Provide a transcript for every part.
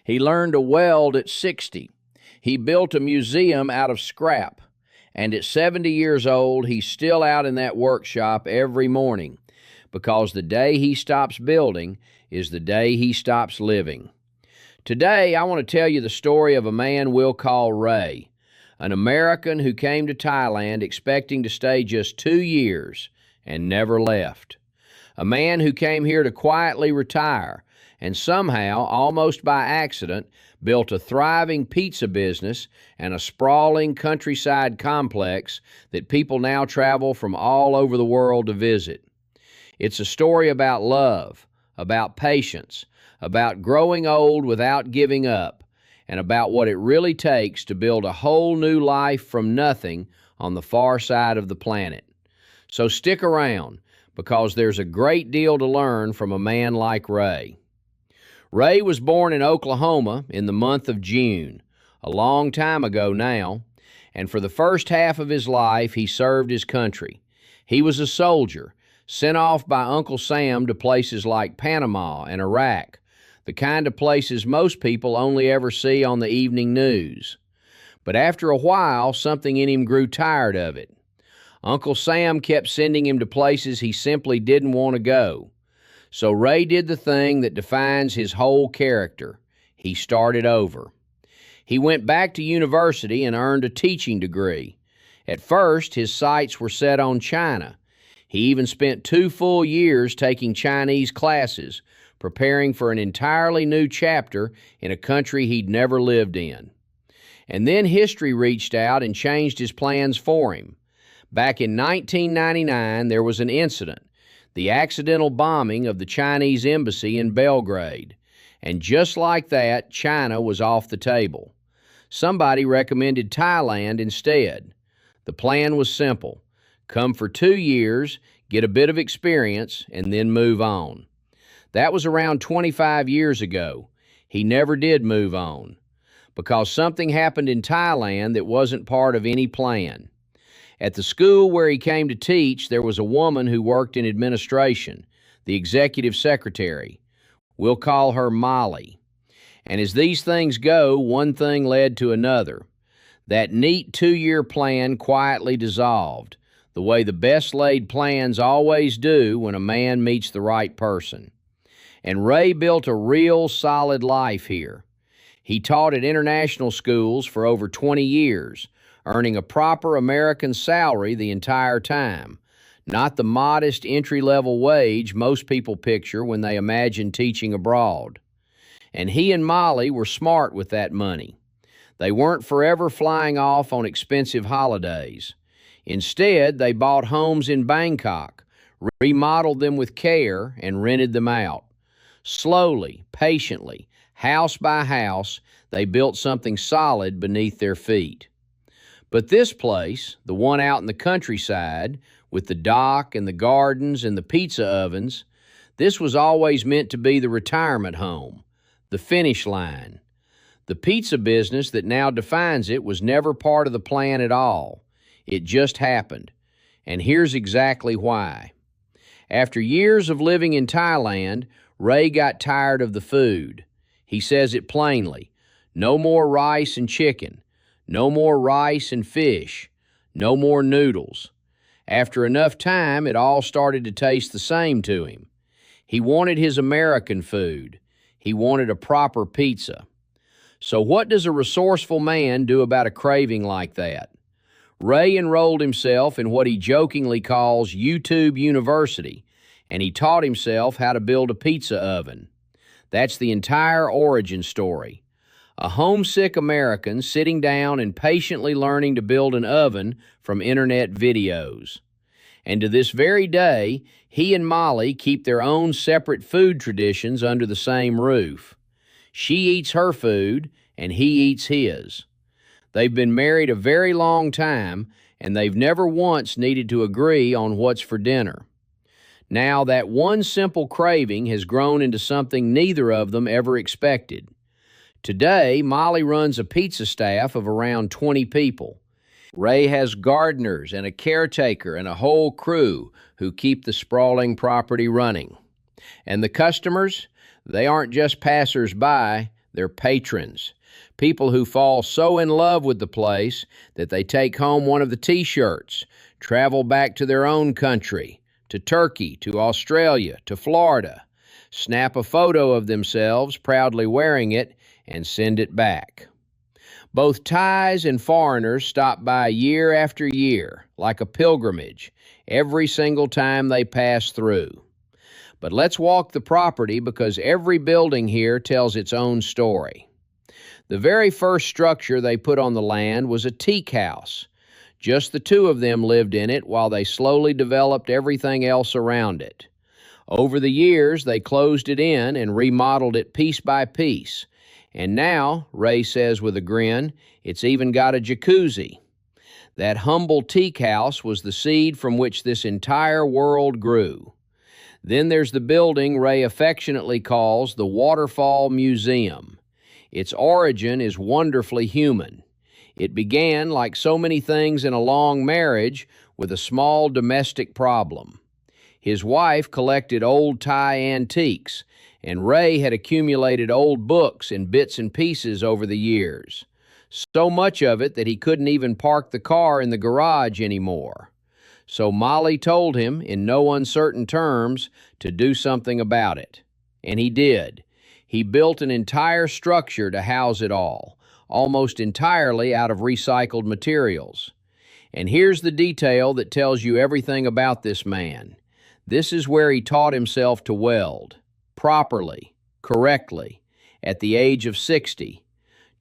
He learned to weld at 60. He built a museum out of scrap. And at 70 years old, he's still out in that workshop every morning, because the day he stops building is the day he stops living. Today, I want to tell you the story of a man we'll call Ray, an American who came to Thailand expecting to stay just 2 years and never left. A man who came here to quietly retire and somehow, almost by accident, built a thriving pizza business and a sprawling countryside complex that people now travel from all over the world to visit. It's a story about love, about patience, about growing old without giving up, and about what it really takes to build a whole new life from nothing on the far side of the planet. So stick around, because there's a great deal to learn from a man like Ray. Ray was born in Oklahoma in the month of June, a long time ago now, and for the first half of his life he served his country. He was a soldier, sent off by Uncle Sam to places like Panama and Iraq, the kind of places most people only ever see on the evening news. But after a while, something in him grew tired of it. Uncle Sam kept sending him to places he simply didn't want to go. So Ray did the thing that defines his whole character. He started over. He went back to university and earned a teaching degree. At first, his sights were set on China. He even spent 2 full years taking Chinese classes, preparing for an entirely new chapter in a country he'd never lived in. And then history reached out and changed his plans for him. Back in 1999, there was an incident, the accidental bombing of the Chinese embassy in Belgrade. And just like that, China was off the table. Somebody recommended Thailand instead. The plan was simple: come for 2 years, get a bit of experience, and then move on. That was around 25 years ago. He never did move on, because something happened in Thailand that wasn't part of any plan. At the school where he came to teach, there was a woman who worked in administration, the executive secretary. We'll call her Molly. And as these things go, one thing led to another. That neat 2-year plan quietly dissolved, the way the best laid plans always do when a man meets the right person. And Ray built a real solid life here. He taught at international schools for over 20 years, earning a proper American salary the entire time, not the modest entry-level wage most people picture when they imagine teaching abroad. And he and Molly were smart with that money. They weren't forever flying off on expensive holidays. Instead, they bought homes in Bangkok, remodeled them with care, and rented them out. Slowly, patiently, house by house, they built something solid beneath their feet. But this place, the one out in the countryside, with the dock and the gardens and the pizza ovens, this was always meant to be the retirement home, the finish line. The pizza business that now defines it was never part of the plan at all. It just happened. And here's exactly why. After years of living in Thailand, Ray got tired of the food. He says it plainly: no more rice and chicken. No more rice and fish. No more noodles. After enough time, it all started to taste the same to him. He wanted his American food. He wanted a proper pizza. So what does a resourceful man do about a craving like that? Ray enrolled himself in what he jokingly calls YouTube University, and he taught himself how to build a pizza oven. That's the entire origin story. A homesick American sitting down and patiently learning to build an oven from internet videos. And to this very day, he and Molly keep their own separate food traditions under the same roof. She eats her food, and he eats his. They've been married a very long time, and they've never once needed to agree on what's for dinner. Now, that one simple craving has grown into something neither of them ever expected. Today, Molly runs a pizza staff of around 20 people. Ray has gardeners and a caretaker and a whole crew who keep the sprawling property running. And the customers, they aren't just passers-by, They're patrons, people who fall so in love with the place that they take home one of the T-shirts, travel back to their own country, to Turkey, to Australia, to Florida, snap a photo of themselves proudly wearing it, and send it back. Both Thais and foreigners stop by year after year, like a pilgrimage, every single time they pass through. But let's walk the property because every building here tells its own story. The very first structure they put on the land was a teak house. Just the two of them lived in it while they slowly developed everything else around it. Over the years, they closed it in and remodeled it piece by piece. And now, Ray says with a grin, it's even got a jacuzzi. That humble teak house was the seed from which this entire world grew. Then there's the building Ray affectionately calls the Waterfall Museum. Its origin is wonderfully human. It began, like so many things in a long marriage, with a small domestic problem. His wife collected old Thai antiques, and Ray had accumulated old books in bits and pieces over the years. So much of it that he couldn't even park the car in the garage anymore. So Molly told him, in no uncertain terms, to do something about it. And he did. He built an entire structure to house it all, almost entirely out of recycled materials. And here's the detail that tells you everything about this man. This is where he taught himself to weld, properly, correctly, at the age of 60.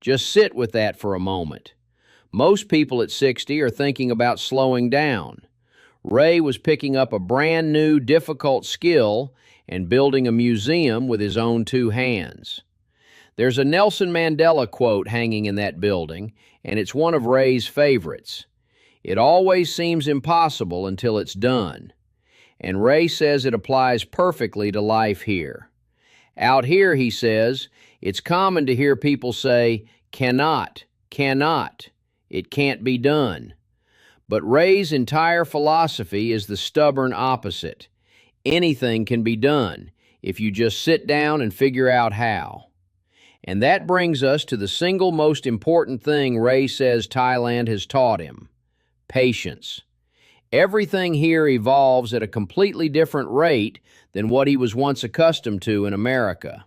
Just sit with that for a moment. Most people at 60 are thinking about slowing down. Ray was picking up a brand new, difficult skill and building a museum with his own two hands. There's a Nelson Mandela quote hanging in that building, and it's one of Ray's favorites. It always seems impossible until it's done. And Ray says it applies perfectly to life here. Out here, he says, it's common to hear people say, cannot, it can't be done. But Ray's entire philosophy is the stubborn opposite. Anything can be done if you just sit down and figure out how. And that brings us to the single most important thing Ray says Thailand has taught him: patience. Everything here evolves at a completely different rate than what he was once accustomed to in America.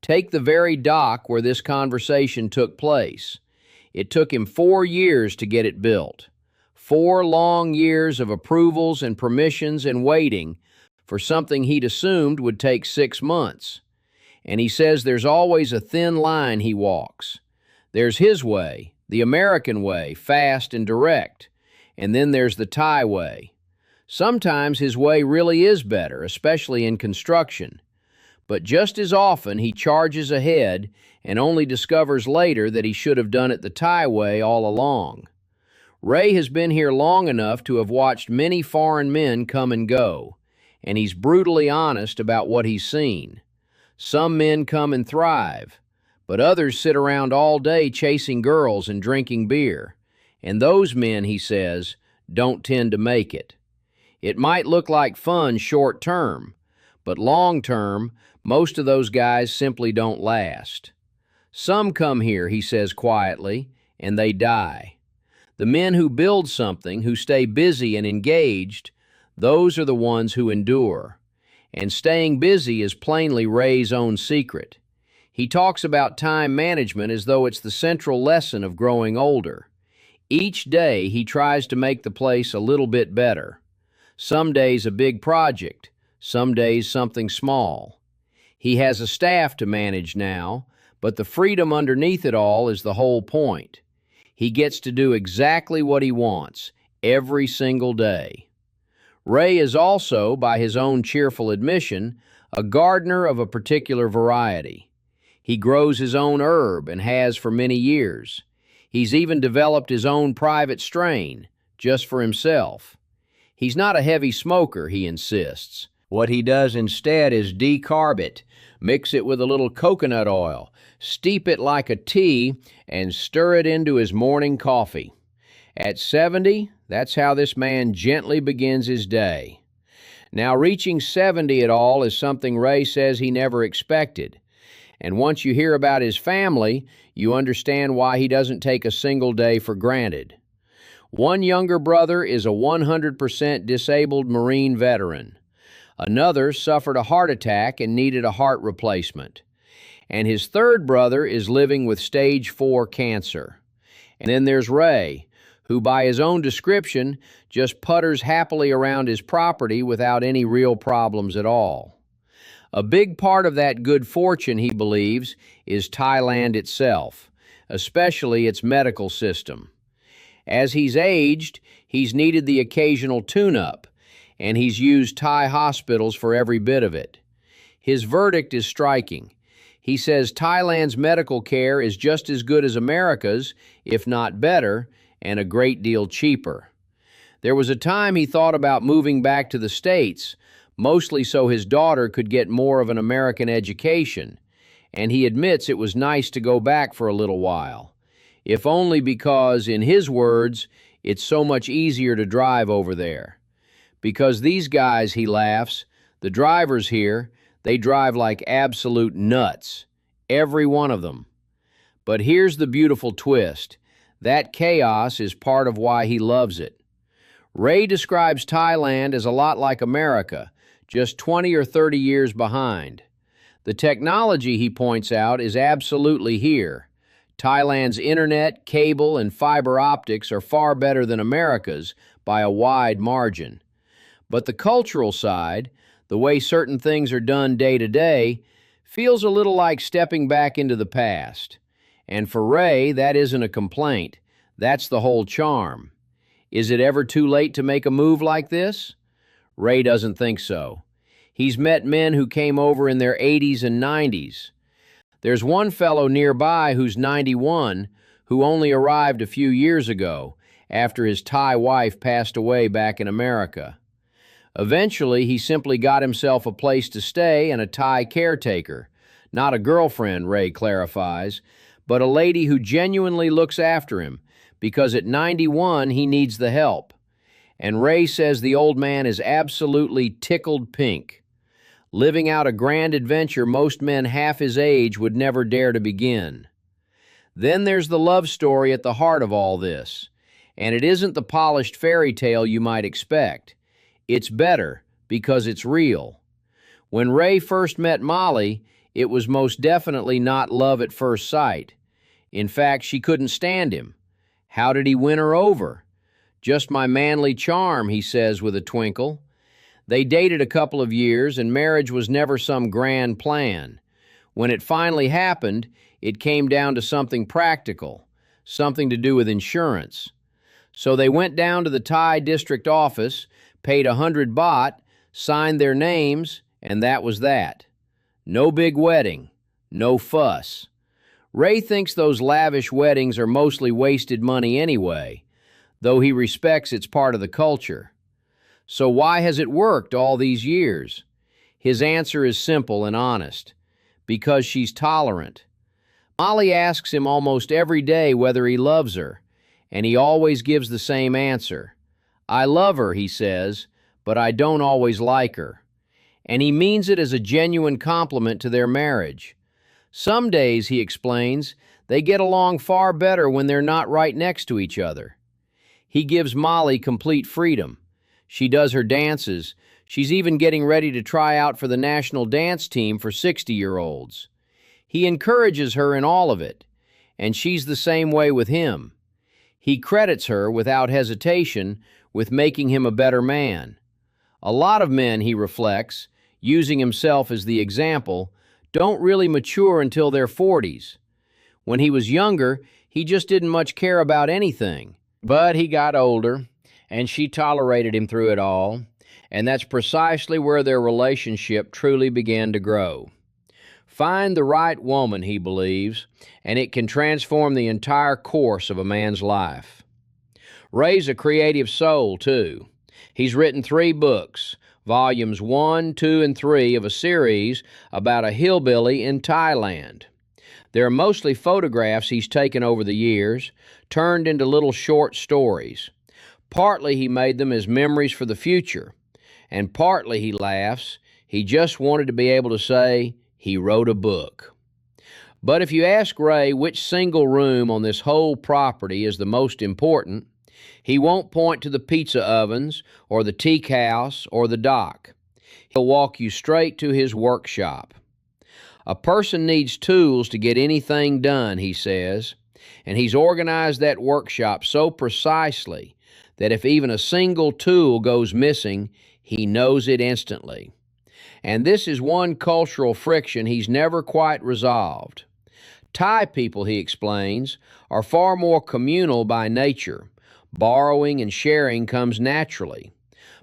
Take the very dock where this conversation took place. It took him 4 years to get it built. 4 long years of approvals and permissions and waiting for something he'd assumed would take 6 months. And he says there's always a thin line he walks. There's his way, the American way, fast and direct. And then there's the Thai way. Sometimes his way really is better, especially in construction. But just as often he charges ahead and only discovers later that he should have done it the Thai way all along. Ray has been here long enough to have watched many foreign men come and go, and he's brutally honest about what he's seen. Some men come and thrive, but others sit around all day chasing girls and drinking beer. And those men, he says, don't tend to make it. It might look like fun short term, but long term, most of those guys simply don't last. Some come here, he says quietly, and they die. The men who build something, who stay busy and engaged, those are the ones who endure. And staying busy is plainly Ray's own secret. He talks about time management as though it's the central lesson of growing older. Each day he tries to make the place a little bit better. Some days a big project, some days something small. He has a staff to manage now, but the freedom underneath it all is the whole point. He gets to do exactly what he wants, every single day. Ray is also, by his own cheerful admission, a gardener of a particular variety. He grows his own herb and has for many years. He's even developed his own private strain, just for himself. He's not a heavy smoker, he insists. What he does instead is decarb it, mix it with a little coconut oil, steep it like a tea, and stir it into his morning coffee. At 70, that's how this man gently begins his day. Now, reaching 70 at all is something Ray says he never expected. And once you hear about his family, you understand why he doesn't take a single day for granted. One younger brother is a 100% disabled Marine veteran. Another suffered a heart attack and needed a heart replacement. And his third brother is living with stage 4 cancer. And then there's Ray, who by his own description just putters happily around his property without any real problems at all. A big part of that good fortune, he believes, is Thailand itself, especially its medical system. As he's aged, he's needed the occasional tune-up, and he's used Thai hospitals for every bit of it. His verdict is striking. He says Thailand's medical care is just as good as America's, if not better, and a great deal cheaper. There was a time he thought about moving back to the States, mostly so his daughter could get more of an American education, and he admits it was nice to go back for a little while, if only because, in his words, it's so much easier to drive over there. Because these guys, he laughs, the drivers here, they drive like absolute nuts. Every one of them. But here's the beautiful twist. That chaos is part of why he loves it. Ray describes Thailand as a lot like America, just 20 or 30 years behind. The technology, he points out, is absolutely here. Thailand's internet, cable, and fiber optics are far better than America's by a wide margin. But the cultural side, the way certain things are done day to day, feels a little like stepping back into the past. And for Ray, that isn't a complaint. That's the whole charm. Is it ever too late to make a move like this? Ray doesn't think so. He's met men who came over in their 80s and 90s. There's one fellow nearby who's 91 who only arrived a few years ago after his Thai wife passed away back in America. Eventually, he simply got himself a place to stay and a Thai caretaker. Not a girlfriend, Ray clarifies, but a lady who genuinely looks after him, because at 91 he needs the help. And Ray says the old man is absolutely tickled pink, living out a grand adventure most men half his age would never dare to begin. Then there's the love story at the heart of all this, and it isn't the polished fairy tale you might expect. It's better because it's real. When Ray first met Molly, it was most definitely not love at first sight. In fact, she couldn't stand him. How did he win her over? Just my manly charm, he says with a twinkle. They dated a couple of years, and marriage was never some grand plan. When it finally happened, it came down to something practical, something to do with insurance. So they went down to the Thai district office, paid 100 baht, signed their names, and that was that. No big wedding, no fuss. Ray thinks those lavish weddings are mostly wasted money anyway, though he respects it's part of the culture. So why has it worked all these years? His answer is simple and honest. Because she's tolerant. Molly asks him almost every day whether he loves her, and he always gives the same answer. I love her, he says, but I don't always like her. And he means it as a genuine compliment to their marriage. Some days, he explains, they get along far better when they're not right next to each other. He gives Molly complete freedom. She does her dances. She's even getting ready to try out for the national dance team for 60-year-olds. He encourages her in all of it, and she's the same way with him. He credits her, without hesitation, with making him a better man. A lot of men, he reflects, using himself as the example, don't really mature until their 40s. When he was younger, he just didn't much care about anything. But he got older, and she tolerated him through it all, and that's precisely where their relationship truly began to grow. Find the right woman, he believes, and it can transform the entire course of a man's life. Ray's a creative soul, too. He's written 3 books, volumes 1, 2, and 3 of a series about a hillbilly in Thailand. They're mostly photographs he's taken over the years, turned into little short stories. Partly he made them as memories for the future, and partly, he laughs, he just wanted to be able to say he wrote a book. But if you ask Ray which single room on this whole property is the most important, he won't point to the pizza ovens or the teak house or the dock. He'll walk you straight to his workshop. A person needs tools to get anything done, he says, and he's organized that workshop so precisely that if even a single tool goes missing, he knows it instantly. And this is one cultural friction he's never quite resolved. Thai people, he explains, are far more communal by nature. Borrowing and sharing comes naturally.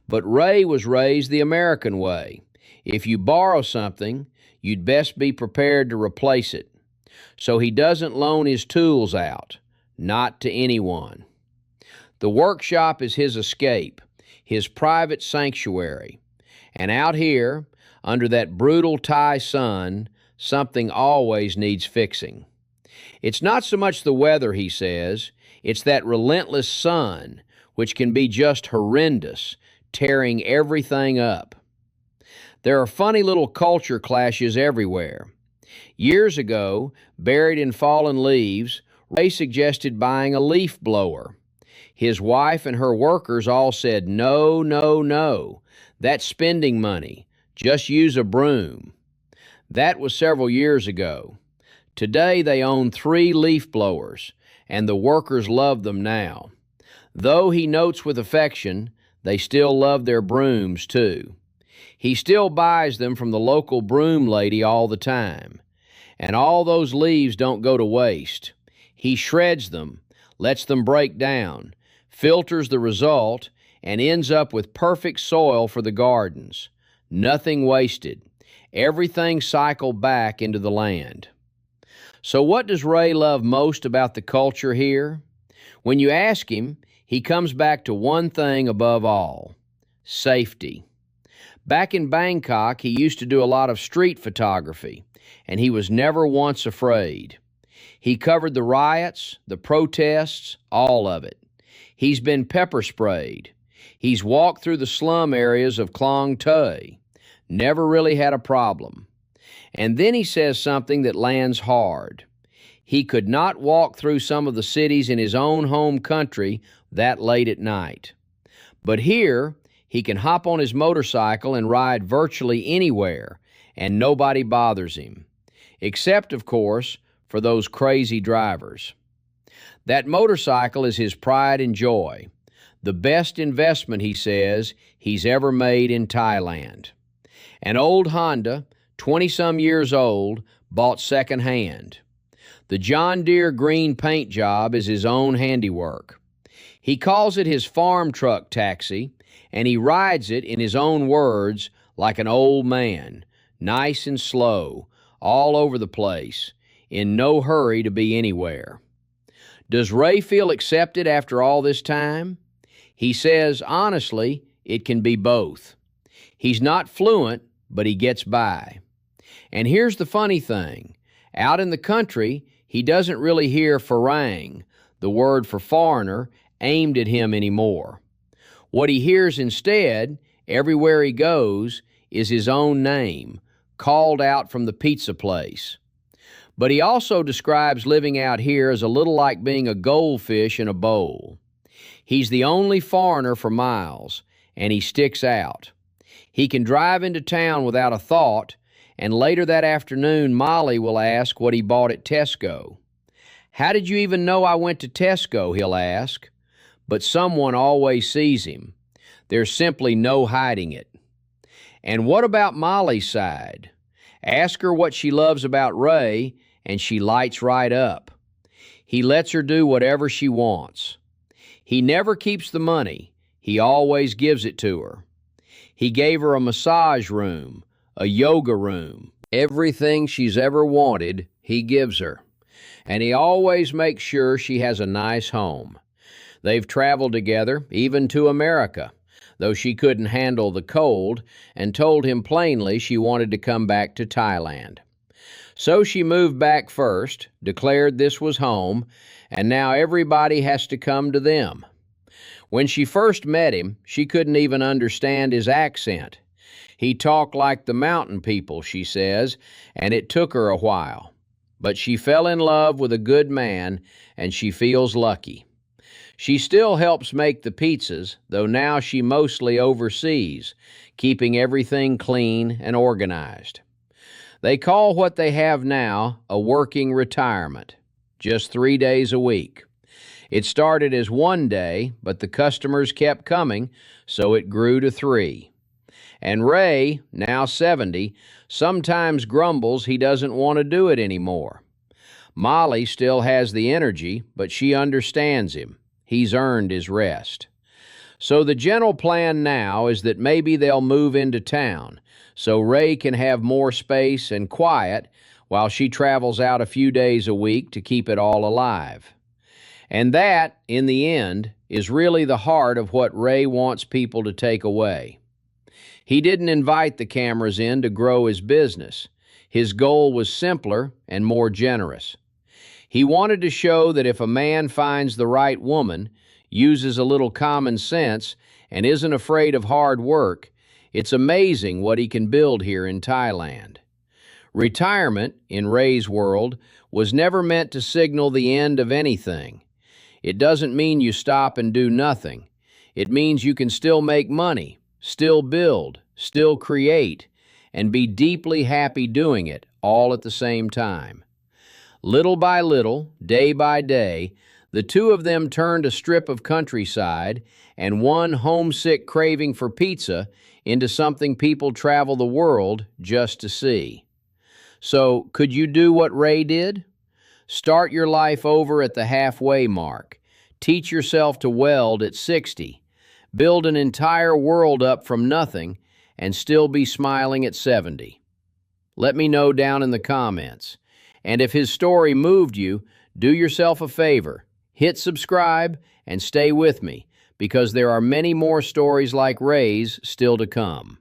But Ray was raised the American way. If you borrow something, you'd best be prepared to replace it. So he doesn't loan his tools out, not to anyone. The workshop is his escape, his private sanctuary. And out here, under that brutal Thai sun, something always needs fixing. It's not so much the weather, he says, it's that relentless sun, which can be just horrendous, tearing everything up. There are funny little culture clashes everywhere. Years ago, buried in fallen leaves, Ray suggested buying a leaf blower. His wife and her workers all said, "No, no, no, that's spending money. Just use a broom." That was several years ago. Today they own 3 leaf blowers, and the workers love them now. Though he notes with affection, they still love their brooms too. He still buys them from the local broom lady all the time. And all those leaves don't go to waste. He shreds them, lets them break down, filters the result, and ends up with perfect soil for the gardens. Nothing wasted. Everything cycled back into the land. So what does Ray love most about the culture here? When you ask him, he comes back to one thing above all: safety. Back in Bangkok, he used to do a lot of street photography, and he was never once afraid. He covered the riots, the protests, all of it. He's been pepper sprayed. He's walked through the slum areas of Klong Tui. Never really had a problem. And then he says something that lands hard. He could not walk through some of the cities in his own home country that late at night. But here, he can hop on his motorcycle and ride virtually anywhere, and nobody bothers him. Except, of course, for those crazy drivers. That motorcycle is his pride and joy. The best investment, he says, he's ever made in Thailand. An old Honda, 20-some years old, bought secondhand. The John Deere green paint job is his own handiwork. He calls it his farm truck taxi, and he rides it, in his own words, like an old man, nice and slow, all over the place, in no hurry to be anywhere. Does Ray feel accepted after all this time? He says, honestly, it can be both. He's not fluent, but he gets by. And here's the funny thing. Out in the country, he doesn't really hear farang, the word for foreigner, aimed at him anymore. What he hears instead, everywhere he goes, is his own name, called out from the pizza place. But he also describes living out here as a little like being a goldfish in a bowl. He's the only foreigner for miles, and he sticks out. He can drive into town without a thought, and later that afternoon Molly will ask what he bought at Tesco. "How did you even know I went to Tesco?" he'll ask. But someone always sees him. There's simply no hiding it. And what about Molly's side? Ask her what she loves about Ray, and she lights right up. He lets her do whatever she wants. He never keeps the money. He always gives it to her. He gave her a massage room, a yoga room. Everything she's ever wanted, he gives her. And he always makes sure she has a nice home. They've traveled together, even to America, though she couldn't handle the cold and told him plainly she wanted to come back to Thailand. So she moved back first, declared this was home, and now everybody has to come to them. When she first met him, she couldn't even understand his accent. He talked like the mountain people, she says, and it took her a while. But she fell in love with a good man, and she feels lucky. She still helps make the pizzas, though now she mostly oversees, keeping everything clean and organized. They call what they have now a working retirement, just 3 days a week. It started as 1 day, but the customers kept coming, so it grew to 3. And Ray, now 70, sometimes grumbles he doesn't want to do it anymore. Molly still has the energy, but she understands him. He's earned his rest. So the general plan now is that maybe they'll move into town, so Ray can have more space and quiet while she travels out a few days a week to keep it all alive. And that, in the end, is really the heart of what Ray wants people to take away. He didn't invite the cameras in to grow his business. His goal was simpler and more generous. He wanted to show that if a man finds the right woman, uses a little common sense, and isn't afraid of hard work, it's amazing what he can build here in Thailand. Retirement, in Ray's world, was never meant to signal the end of anything. It doesn't mean you stop and do nothing. It means you can still make money, still build, still create, and be deeply happy doing it all at the same time. Little by little, day by day, the two of them turned a strip of countryside and one homesick craving for pizza into something people travel the world just to see. So, could you do what Ray did? Start your life over at the halfway mark. Teach yourself to weld at 60. Build an entire world up from nothing and still be smiling at 70. Let me know down in the comments. And if his story moved you, do yourself a favor. Hit subscribe and stay with me, because there are many more stories like Ray's still to come.